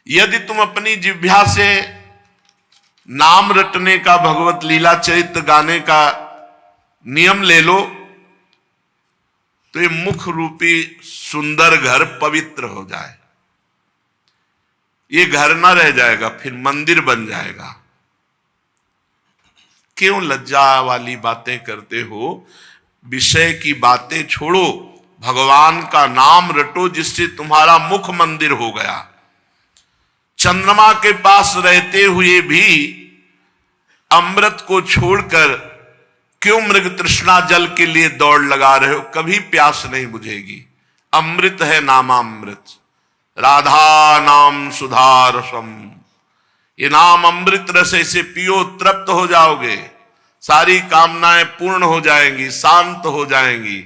यदि तुम अपनी जिह्वा से नाम रटने का, भगवत लीला चरित्र गाने का नियम ले लो तो ये मुख रूपी सुंदर घर पवित्र हो जाए। ये घर ना रह जाएगा, फिर मंदिर बन जाएगा। क्यों लज्जा वाली बातें करते हो? विषय की बातें छोड़ो, भगवान का नाम रटो, जिससे तुम्हारा मुख मंदिर हो गया। चंद्रमा के पास रहते हुए भी अमृत को छोड़कर क्यों मृग तृष्णा जल के लिए दौड़ लगा रहे हो? कभी प्यास नहीं बुझेगी। अमृत है नामामृत, राधा नाम सुधा रसम। ये नाम अमृत रस से पियो, तृप्त हो जाओगे, सारी कामनाएं पूर्ण हो जाएंगी, शांत हो जाएंगी।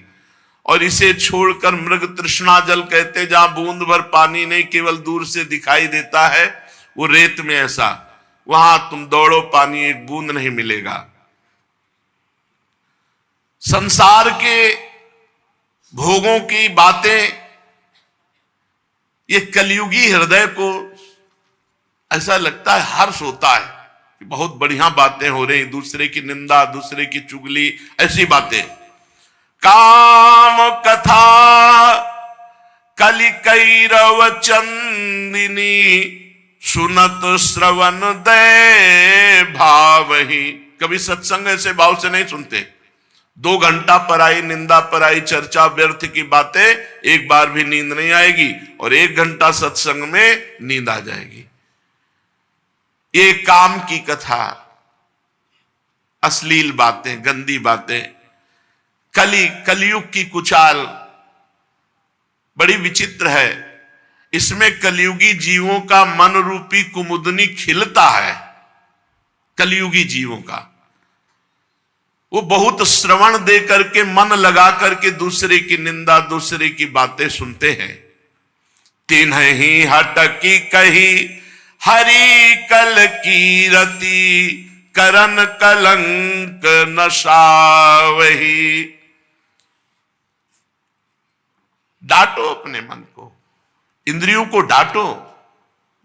और इसे छोड़कर मृग तृष्णा जल कहते, जहां बूंद भर पानी नहीं, केवल दूर से दिखाई देता है, वो रेत में ऐसा, वहां तुम दौड़ो, पानी एक बूंद नहीं मिलेगा। संसार के भोगों की बातें, ये कलयुगी हृदय को ऐसा लगता है, हर्ष होता है कि बहुत बढ़िया बातें हो रही, दूसरे की निंदा, दूसरे की चुगली, ऐसी बातें। काम कथा कलिकैरव चंदिनी, सुनत श्रवण दे भावही। कभी सत्संग ऐसे भाव से नहीं सुनते। 2 घंटा पराई निंदा, पराई चर्चा, व्यर्थ की बातें, एक बार भी नींद नहीं आएगी। और 1 घंटा सत्संग में नींद आ जाएगी। ये काम की कथा, अश्लील बातें, गंदी बातें, कलयुग की कुचाल बड़ी विचित्र है। इसमें कलयुगी जीवों का मन रूपी कुमुदनी खिलता है। कलयुगी जीवों का वो बहुत श्रवण दे करके, मन लगा करके दूसरे की निंदा, दूसरे की बातें सुनते हैं। तिन्हि हटकी कही हरि कल कीरति, करन कलंक नशावही। डांटो अपने मन को, इंद्रियों को डांटो।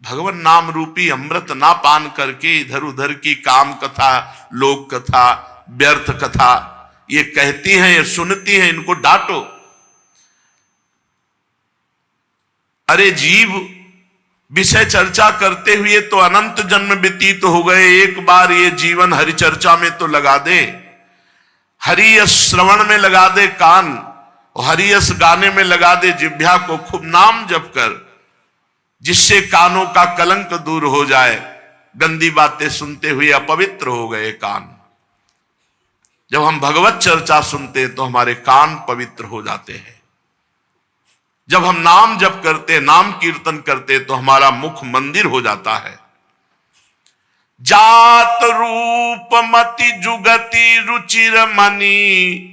भगवान नाम रूपी अमृत ना पान करके इधर उधर की काम कथा, लोक कथा, व्यर्थ कथा ये कहती हैं, ये सुनती हैं, इनको डांटो। अरे जीव, विषय चर्चा करते हुए तो अनंत जन्म व्यतीत हो गए, एक बार ये जीवन हरि चर्चा में तो लगा दे, हरि यश श्रवण में लगा दे कान, और हरि यश गाने में लगा दे जिह्वा को। खूब नाम जप कर, जिससे कानों का कलंक दूर हो जाए। गंदी बातें सुनते हुए अपवित्र हो गए कान। जब हम भगवत चर्चा सुनते हैं तो हमारे कान पवित्र हो जाते हैं। जब हम नाम जप करते, नाम कीर्तन करते, तो हमारा मुख मंदिर हो जाता है। जात रूप मति जुगति रुचिर मनी,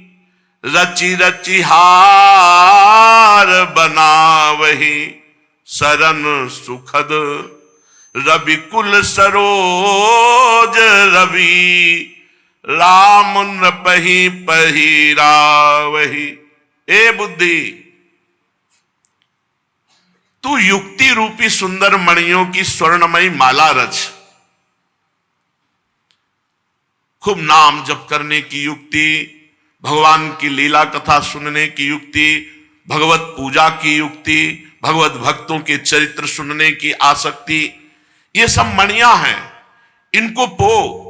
रचि रचि हार बनावही। शरण सुखद रवि कुल सरोज रवि, राम नृपहि पहिरावही। ए बुद्धि, तू युक्ति रूपी सुंदर मणियों की स्वर्णमयी माला रच। खूब नाम जप करने की युक्ति, भगवान की लीला कथा सुनने की युक्ति, भगवत पूजा की युक्ति, भगवत भक्तों के चरित्र सुनने की आसक्ति, ये सब मणियां हैं। इनको पो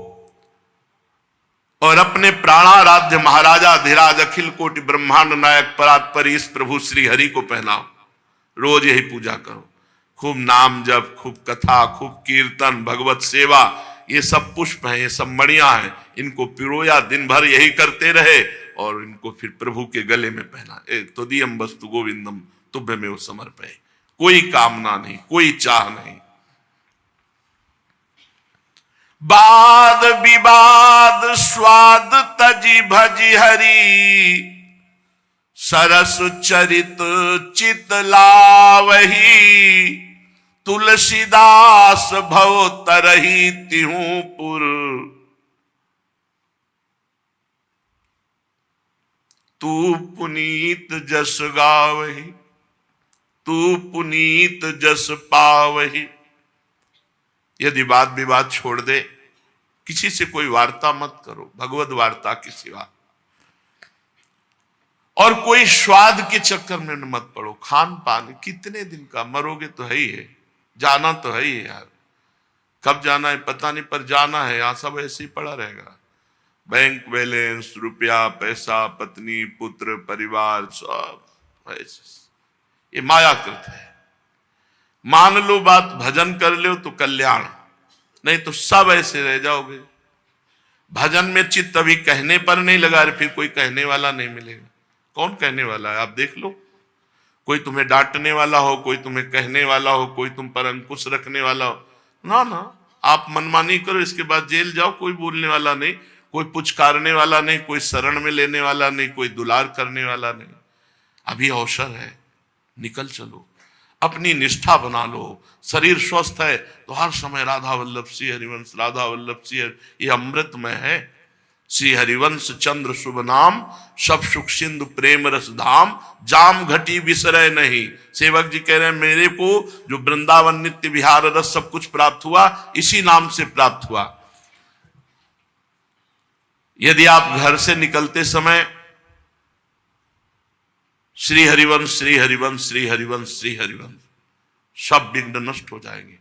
और अपने प्राणाराध्य महाराजा धीराज अखिल कोटि ब्रह्मांड नायक परात्परी इस प्रभु श्री हरि को पहनाओ। रोज यही पूजा करो। खूब नाम जप, खूब कथा, खूब कीर्तन, भगवत सेवा, ये सब पुष्प हैं, ये सब मणियां हैं। इनको पिरोया, दिन भर यही करते रहे और इनको फिर प्रभु के गले में पहना। त्वदीयम वस्तु गोविंदम तुभ्यमेव समर्पये। कोई कामना नहीं, कोई चाह नहीं। वाद विवाद स्वाद तजी भजी हरि, सरस चरित चित लावही। तुलसीदास भव तरही तिहू पुर, तू पुनीत जस गावही, तू पुनीत जस पावही। यदि वाद विवाद छोड़ दे, किसी से कोई वार्ता मत करो भगवत वार्ता के सिवा, और कोई स्वाद के चक्कर में मत पड़ो। खान पान कितने दिन का, मरोगे तो है ही है, जाना तो है ही यार, कब जाना है पता नहीं, पर जाना है, यहां सब ऐसे ही पड़ा रहेगा। बैंक बैलेंस, रुपया पैसा, पत्नी पुत्र परिवार सब ऐसे, ये मायाकृत है। मान लो बात, भजन कर लो तो कल्याण, नहीं तो सब ऐसे रह जाओगे। भजन में चित्त अभी कहने पर नहीं लगा रहे, फिर कोई कहने वाला नहीं मिलेगा। कौन कहने वाला है आप देख लो, कोई तुम्हें डांटने वाला हो, कोई तुम्हें कहने वाला हो, कोई तुम पर अंकुश रखने वाला हो, ना ना, आप मनमानी करो, इसके बाद जेल जाओ, कोई बोलने वाला नहीं, कोई पुचकारने वाला नहीं, कोई शरण में लेने वाला नहीं, कोई दुलार करने वाला नहीं। अभी अवसर है, निकल चलो, अपनी निष्ठा बना लो। शरीर स्वस्थ है तो हर समय राधा वल्लभ श्री हरिवंश, राधा वल्लभ श्री हरि, ये अमृतमय है। श्री हरिवंश चंद्र शुभ नाम, सब सुख सिंधु प्रेम रस धाम, जाम घटी विसरय नहीं। सेवक जी कह रहे हैं मेरे को जो वृंदावन नित्य विहार रस सब कुछ प्राप्त हुआ, इसी नाम से प्राप्त हुआ। यदि आप घर से निकलते समय श्री हरिवंश श्री हरिवंश श्री हरिवंश श्री हरिवंश, सब विघ्न नष्ट हो जाएंगे।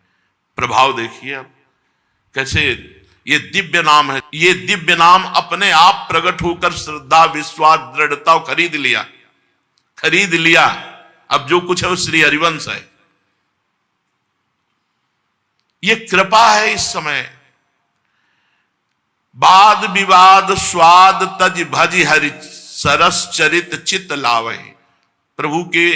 प्रभाव देखिए आप कैसे, ये दिव्य नाम है, ये दिव्य नाम अपने आप प्रकट होकर श्रद्धा विश्वास दृढ़ता खरीद लिया, खरीद लिया। अब जो कुछ है वो श्री हरिवंश है। ये कृपा है इस समय। वाद विवाद स्वाद तज भज हरि, सरस चरित चित लावे। प्रभु के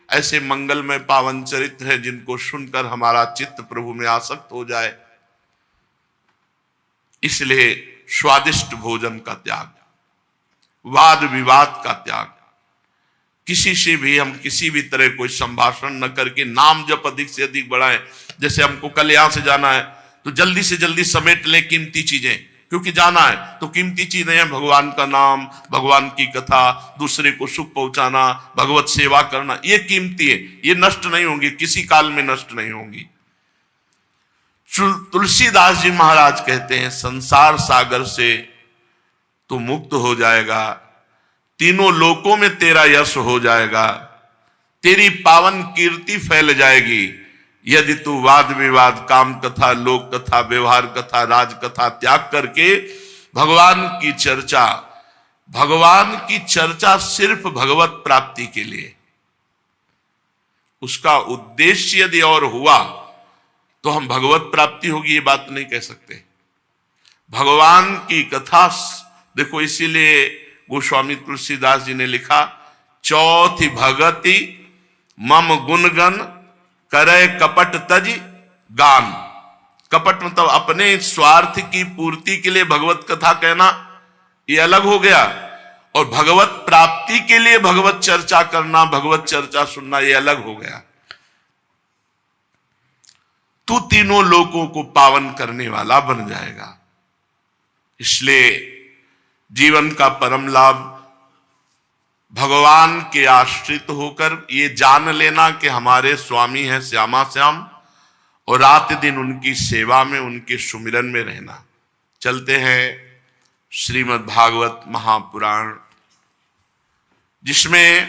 ऐसे मंगलमय पावन चरित्र हैं जिनको सुनकर हमारा चित्त प्रभु में आसक्त हो जाए। इसलिए स्वादिष्ट भोजन का त्याग, वाद विवाद का त्याग, किसी से भी हम किसी भी तरह कोई संभाषण न करके नाम जप अधिक से अधिक बढ़ाएं। जैसे हमको कल यहां से जाना है तो जल्दी से जल्दी समेट लें कीमती चीजें, क्योंकि जाना है तो कीमती चीजें हैं भगवान का नाम, भगवान की कथा, दूसरे को सुख पहुंचाना, भगवत सेवा करना, ये कीमती है, ये नष्ट नहीं होंगी, किसी काल में नष्ट नहीं होंगी। तुलसीदास जी महाराज कहते हैं संसार सागर से तो मुक्त हो जाएगा, तीनों लोकों में तेरा यश हो जाएगा, तेरी पावन कीर्ति फैल जाएगी यदि तू वाद विवाद काम कथा लोक कथा व्यवहार कथा राज कथा त्याग करके भगवान की चर्चा, भगवान की चर्चा सिर्फ भगवत प्राप्ति के लिए, उसका उद्देश्य यदि और हुआ तो हम भगवत प्राप्ति होगी ये बात नहीं कह सकते। भगवान की कथा देखो, इसीलिए गोस्वामी तुलसीदास जी ने लिखा चौथी भगति मम गुणगन करे कपट तज गान। कपट मतलब अपने स्वार्थ की पूर्ति के लिए भगवत कथा कहना, ये अलग हो गया, और भगवत प्राप्ति के लिए भगवत चर्चा करना, भगवत चर्चा सुनना, ये अलग हो गया। तू तीनों लोगों को पावन करने वाला बन जाएगा। इसलिए जीवन का परम लाभ भगवान के आश्रित होकर ये जान लेना कि हमारे स्वामी हैं श्यामा श्याम, और रात दिन उनकी सेवा में उनके सुमिरन में रहना। चलते हैं श्रीमद् भागवत महापुराण, जिसमें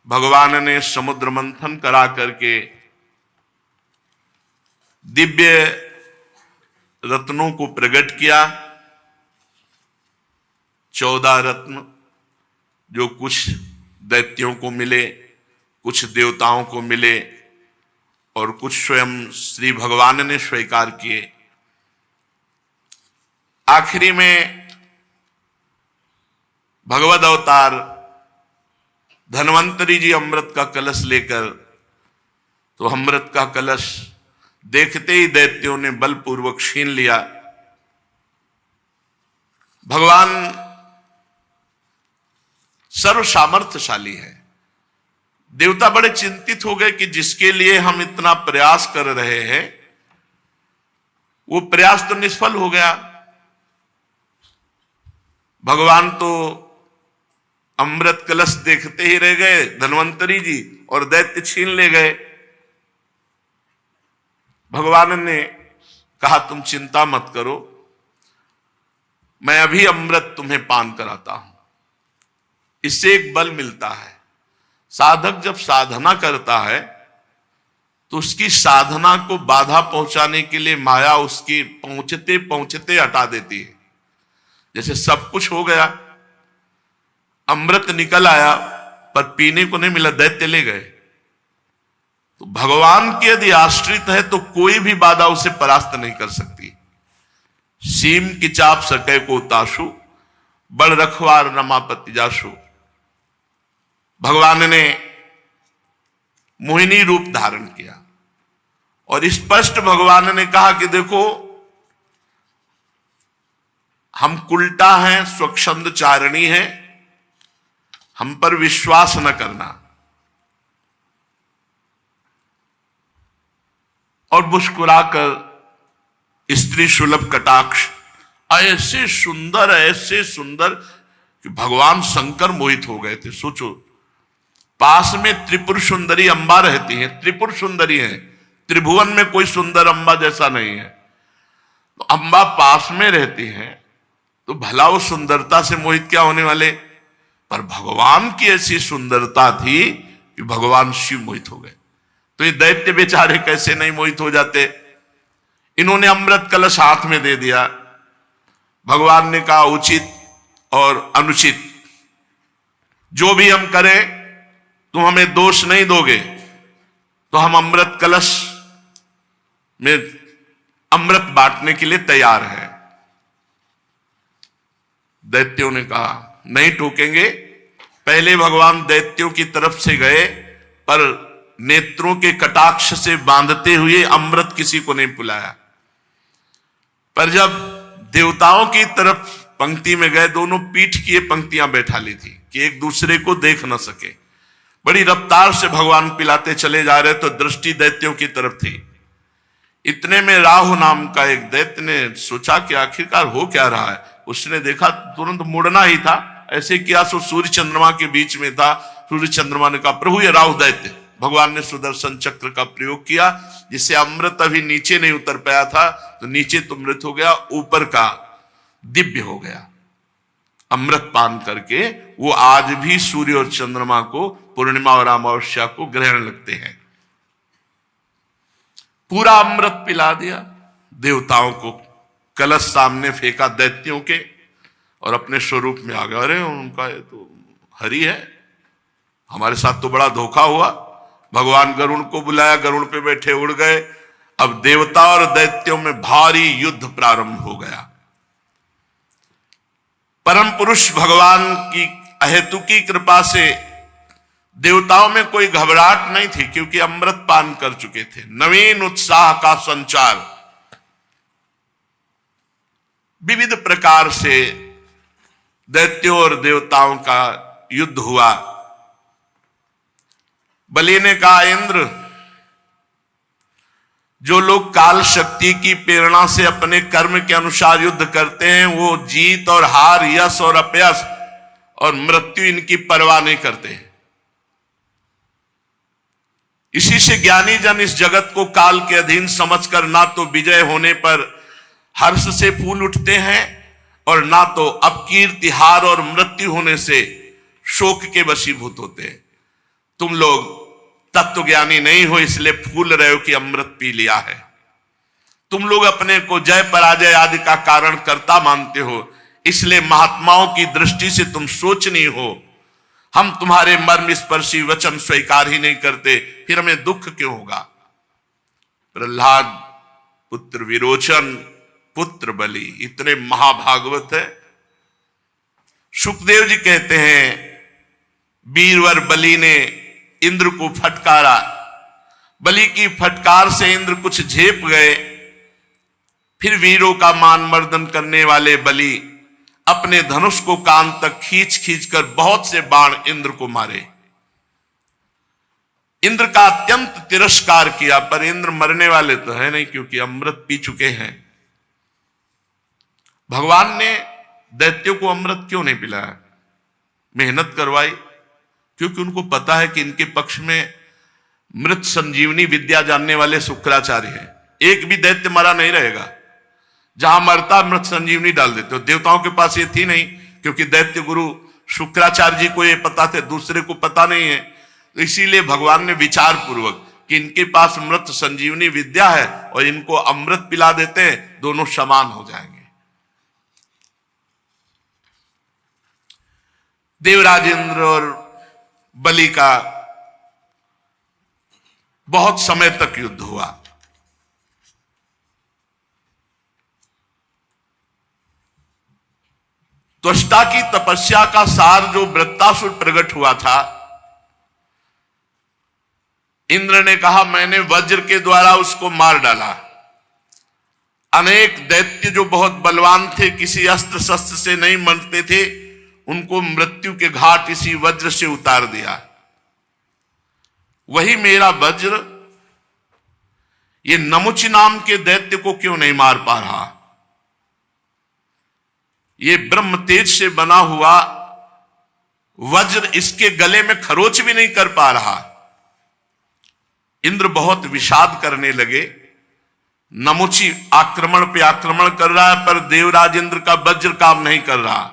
भगवान ने समुद्र मंथन करा करके दिव्य रत्नों को प्रकट किया। 14 रत्न जो कुछ दैत्यों को मिले, कुछ देवताओं को मिले, और कुछ स्वयं श्री भगवान ने स्वीकार किए। आखिरी में भगवद अवतार धन्वंतरी जी अमृत का कलश लेकर, तो अमृत का कलश देखते ही दैत्यों ने बलपूर्वक छीन लिया। भगवान सर्व सामर्थ्यशाली है। देवता बड़े चिंतित हो गए कि जिसके लिए हम इतना प्रयास कर रहे हैं वो प्रयास तो निष्फल हो गया। भगवान तो अमृत कलश देखते ही रह गए धन्वंतरी जी, और दैत्य छीन ले गए। भगवान ने कहा तुम चिंता मत करो, मैं अभी अमृत तुम्हें पान कराता हूं। इससे एक बल मिलता है। साधक जब साधना करता है तो उसकी साधना को बाधा पहुंचाने के लिए माया उसकी पहुंचते पहुंचते हटा देती है। जैसे सब कुछ हो गया, अमृत निकल आया, पर पीने को नहीं मिला, दैत्य ले गए। तो भगवान के यदि आश्रित है तो कोई भी बाधा उसे परास्त नहीं कर सकती। सीम की चाप सके को ताशु, बड़ रखवार रमापति जाशु। भगवान ने मोहिनी रूप धारण किया और स्पष्ट भगवान ने कहा कि देखो, हम कुलटा हैं, स्वच्छंद चारणी हैं, हम पर विश्वास न करना। और मुस्कुराकर स्त्री सुलभ कटाक्ष, ऐसे सुंदर कि भगवान शंकर मोहित हो गए थे। सोचो, पास में त्रिपुर सुंदरी अंबा रहती है, त्रिपुर सुंदरी है, त्रिभुवन में कोई सुंदर अंबा जैसा नहीं है। तो अंबा पास में रहती है तो भला वो सुंदरता से मोहित क्या होने वाले। पर भगवान की ऐसी सुंदरता थी कि भगवान शिव मोहित हो गए। तो ये दैत्य बेचारे कैसे नहीं मोहित हो जाते। इन्होंने अमृत कलश हाथ में दे दिया। भगवान ने कहा उचित और अनुचित जो भी हम करें तुम हमें दोष नहीं दोगे, तो हम अमृत कलश में अमृत बांटने के लिए तैयार हैं। दैत्यों ने कहा नहीं टोकेंगे। पहले भगवान दैत्यों की तरफ से गए, पर नेत्रों के कटाक्ष से बांधते हुए अमृत किसी को नहीं पिलाया। पर जब देवताओं की तरफ पंक्ति में गए, दोनों पीठ किए पंक्तियां बैठा ली थी कि एक दूसरे को देख न सके। बड़ी रफ्तार से भगवान पिलाते चले जा रहे, तो दृष्टि दैत्यों की तरफ थी। इतने में राहु नाम का एक दैत्य ने सोचा कि आखिरकार हो क्या रहा है। उसने देखा, तुरंत मुड़ना ही था, ऐसे किया सो सूर्य चंद्रमा के बीच में था। सूर्य चंद्रमा ने कहा प्रभु ये राहु दैत्य। भगवान ने सुदर्शन चक्र का प्रयोग किया, जिससे अमृत अभी नीचे नहीं उतर पाया था, तो नीचे तो मृत हो गया, ऊपर का दिव्य हो गया। अमृत पान करके वो आज भी सूर्य और चंद्रमा को, पूर्णिमा और अमावस्या को ग्रहण लगते हैं। पूरा अमृत पिला दिया देवताओं को, कलश सामने फेंका दैत्यों के, और अपने स्वरूप में आ गए। अरे उनका ये तो हरि है, हमारे साथ तो बड़ा धोखा हुआ। भगवान गरुड़ को बुलाया, गरुड़ पे बैठे उड़ गए। अब देवता और दैत्यों में भारी युद्ध प्रारंभ हो गया। परम पुरुष भगवान की अहेतुकी कृपा से देवताओं में कोई घबराहट नहीं थी, क्योंकि अमृत पान कर चुके थे। नवीन उत्साह का संचार, विविध प्रकार से दैत्यों और देवताओं का युद्ध हुआ। बलि ने कहा इंद्र, जो लोग काल शक्ति की प्रेरणा से अपने कर्म के अनुसार युद्ध करते हैं, वो जीत और हार, यश और अपयश और मृत्यु इनकी परवाह नहीं करते हैं। इसी से ज्ञानी जन इस जगत को काल के अधीन समझकर ना तो विजय होने पर हर्ष से फूल उठते हैं, और ना तो अपकीर्ति, हार और मृत्यु होने से शोक के वशीभूत होते हैं। तुम लोग तत्वज्ञानी नहीं हो, इसलिए फूल रहे हो कि अमृत पी लिया है। तुम लोग अपने को जय पराजय आदि का कारण कर्ता मानते हो, इसलिए महात्माओं की दृष्टि से तुम सोचनीय हो। हम तुम्हारे मर्म स्पर्शी वचन स्वीकार ही नहीं करते, फिर हमें दुख क्यों होगा। प्रहलाद पुत्र विरोचन, पुत्र बलि, इतने महाभागवत है। सुखदेव जी कहते हैं वीरवर बलि ने इंद्र को फटकारा। बलि की फटकार से इंद्र कुछ झेप गए। फिर वीरों का मान मर्दन करने वाले बलि अपने धनुष को कान तक खींच खींच कर बहुत से बाण इंद्र को मारे। इंद्र का अत्यंत तिरस्कार किया, पर इंद्र मरने वाले तो है नहीं, क्योंकि अमृत पी चुके हैं। भगवान ने दैत्यों को अमृत क्यों नहीं पिलाया, मेहनत करवाई? क्योंकि उनको पता है कि इनके पक्ष में मृत संजीवनी विद्या जानने वाले शुक्राचार्य हैं। एक भी दैत्य मरा नहीं रहेगा। जहां मरता मृत संजीवनी डाल देते हो। देवताओं के पास ये थी नहीं, क्योंकि दैत्य गुरु शुक्राचार्य जी को ये पता थे, दूसरे को पता नहीं है। तो इसीलिए भगवान ने विचार पूर्वक कि इनके पास मृत संजीवनी विद्या है और इनको अमृत पिला देते हैं, दोनों समान हो जाएंगे। देवराजेंद्र और बलि का बहुत समय तक युद्ध हुआ। त्वष्टा की तपस्या का सार जो वृत्तासुर प्रकट हुआ था, इंद्र ने कहा मैंने वज्र के द्वारा उसको मार डाला। अनेक दैत्य जो बहुत बलवान थे, किसी अस्त्र शस्त्र से नहीं मरते थे, उनको मृत्यु के घाट इसी वज्र से उतार दिया। वही मेरा वज्र ये नमुच नाम के दैत्य को क्यों नहीं मार पा रहा? ये ब्रह्म तेज से बना हुआ वज्र इसके गले में खरोच भी नहीं कर पा रहा। इंद्र बहुत विषाद करने लगे। नमुची आक्रमण पे आक्रमण कर रहा है, पर देवराज इंद्र का वज्र काम नहीं कर रहा।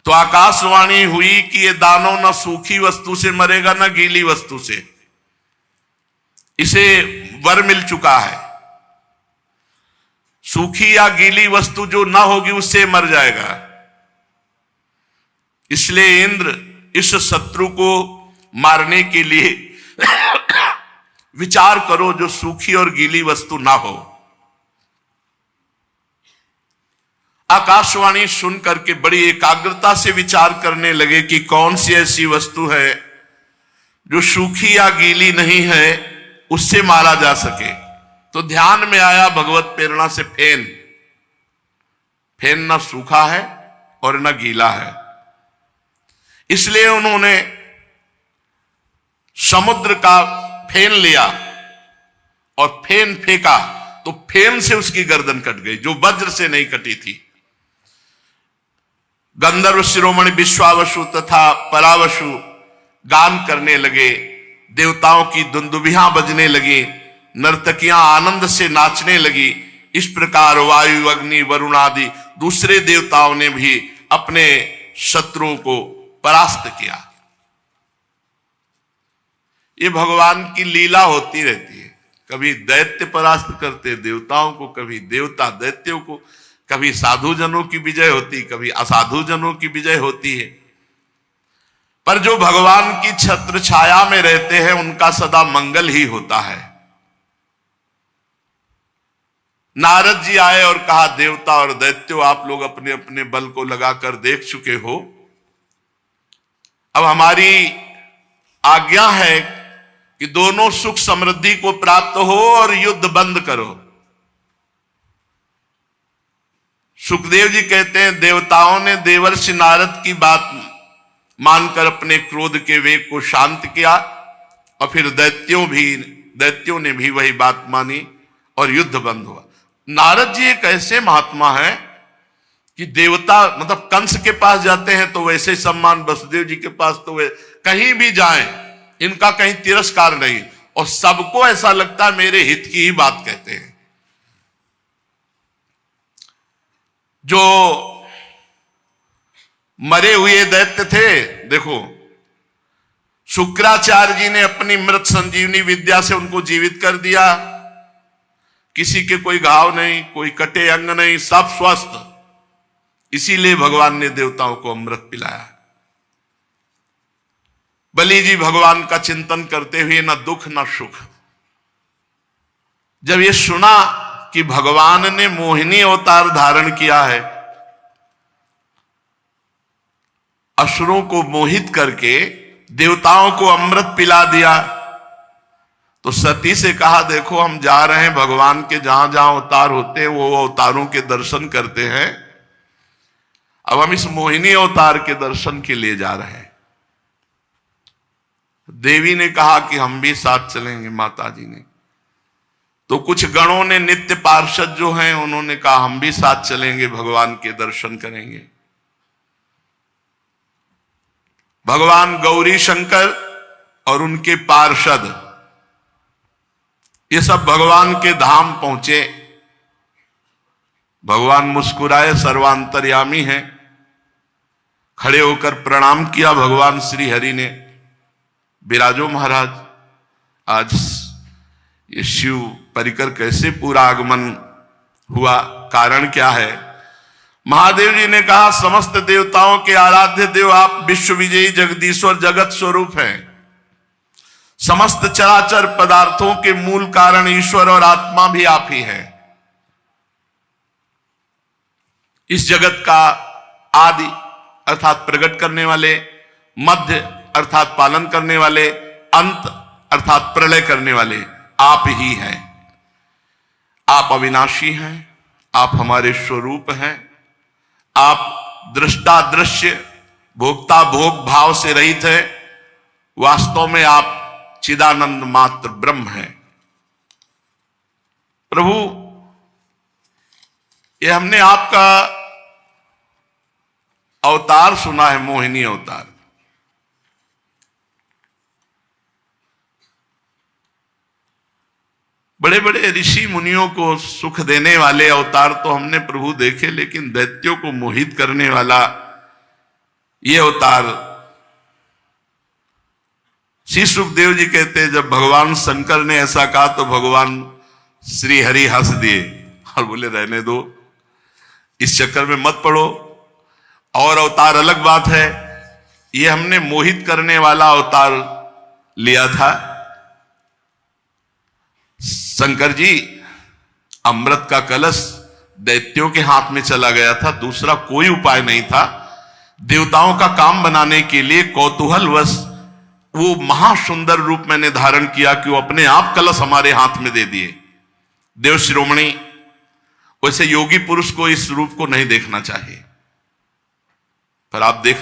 तो आकाशवाणी हुई कि ये दानव न सूखी वस्तु से मरेगा न गीली वस्तु से, इसे वर मिल चुका है। सूखी या गीली वस्तु जो ना होगी उससे मर जाएगा। इसलिए इंद्र इस शत्रु को मारने के लिए विचार करो जो सूखी और गीली वस्तु ना हो। आकाशवाणी सुन करके बड़ी एकाग्रता से विचार करने लगे कि कौन सी ऐसी वस्तु है जो सूखी या गीली नहीं है, उससे मारा जा सके। तो ध्यान में आया भगवत प्रेरणा से फेन। फेन ना सूखा है और ना गीला है, इसलिए उन्होंने समुद्र का फेन लिया और फेन फेंका, तो फेन से उसकी गर्दन कट गई जो वज्र से नहीं कटी थी। गंधर्व शिरोमणि विश्वावसु तथा परावसु गान करने लगे, देवताओं की दुंदुभियां बजने लगी, नर्तकियां आनंद से नाचने लगी। इस प्रकार वायु, अग्नि, वरुण आदि दूसरे देवताओं ने भी अपने शत्रुओं को परास्त किया। ये भगवान की लीला होती रहती है। कभी दैत्य परास्त करते देवताओं को, कभी देवता दैत्यों को, कभी साधु जनों की विजय होती, कभी असाधु जनों की विजय होती है। पर जो भगवान की छत्र छाया में रहते हैं उनका सदा मंगल ही होता है। नारद जी आए और कहा देवता और दैत्यों, आप लोग अपने अपने बल को लगाकर देख चुके हो, अब हमारी आज्ञा है कि दोनों सुख समृद्धि को प्राप्त हो और युद्ध बंद करो। सुखदेव जी कहते हैं देवताओं ने देवर्षि नारद की बात मानकर अपने क्रोध के वेग को शांत किया और फिर दैत्यों ने भी वही बात मानी और युद्ध बंद हुआ। नारद जी एक ऐसे महात्मा हैं कि देवता मतलब कंस के पास जाते हैं तो वैसे सम्मान, वसुदेव जी के पास तो वे कहीं भी जाएं इनका कहीं तिरस्कार नहीं, और सबको ऐसा लगता है मेरे हित की ही बात कहते हैं। जो मरे हुए दैत्य थे, देखो शुक्राचार्य जी ने अपनी मृत संजीवनी विद्या से उनको जीवित कर दिया। किसी के कोई घाव नहीं, कोई कटे अंग नहीं, सब स्वस्थ। इसीलिए भगवान ने देवताओं को अमृत पिलाया। बलि जी भगवान का चिंतन करते हुए न दुख न सुख। जब ये सुना कि भगवान ने मोहिनी अवतार धारण किया है, असुरों को मोहित करके देवताओं को अमृत पिला दिया, तो सती से कहा देखो हम जा रहे हैं भगवान के जहां जहां अवतार होते हैं वो अवतारों के दर्शन करते हैं, अब हम इस मोहिनी अवतार के दर्शन के लिए जा रहे हैं। देवी ने कहा कि हम भी साथ चलेंगे, माता जी ने। तो कुछ गणों ने, नित्य पार्षद जो हैं, उन्होंने कहा हम भी साथ चलेंगे, भगवान के दर्शन करेंगे। भगवान गौरी शंकर और उनके पार्षद ये सब भगवान के धाम पहुंचे। भगवान मुस्कुराए, सर्वांतर्यामी हैं। खड़े होकर प्रणाम किया भगवान श्री हरि ने, विराजो महाराज। आज ये शिव परिकर कैसे पूरा आगमन हुआ, कारण क्या है? महादेव जी ने कहा, समस्त देवताओं के आराध्य देव आप विश्व विजयी जगदीश्वर जगत स्वरूप हैं। समस्त चराचर पदार्थों के मूल कारण ईश्वर और आत्मा भी आप ही हैं। इस जगत का आदि अर्थात प्रकट करने वाले, मध्य अर्थात पालन करने वाले, अंत अर्थात प्रलय करने वाले आप ही हैं। आप अविनाशी हैं, आप हमारे स्वरूप हैं। आप दृष्टा दृश्य, भोक्ता भोग भाव से रहित है। वास्तव में आप चिदानंद मात्र ब्रह्म है। प्रभु, ये हमने आपका अवतार सुना है, मोहिनी अवतार। बड़े बड़े ऋषि मुनियों को सुख देने वाले अवतार तो हमने प्रभु देखे, लेकिन दैत्यों को मोहित करने वाला ये अवतार। श्री सुखदेव जी कहते हैं, जब भगवान शंकर ने ऐसा कहा तो भगवान श्री हरि हंस दिए और बोले, रहने दो, इस चक्कर में मत पड़ो। और अवतार अलग बात है, ये हमने मोहित करने वाला अवतार लिया था। शंकर जी, अमृत का कलश दैत्यों के हाथ में चला गया था, दूसरा कोई उपाय नहीं था। देवताओं का काम बनाने के लिए कौतूहलवश वो महासुंदर रूप मैंने धारण किया कि वो अपने आप कलश हमारे हाथ में दे दिए। देव शिरोमणि, वैसे योगी पुरुष को इस रूप को नहीं देखना चाहिए, पर आप देख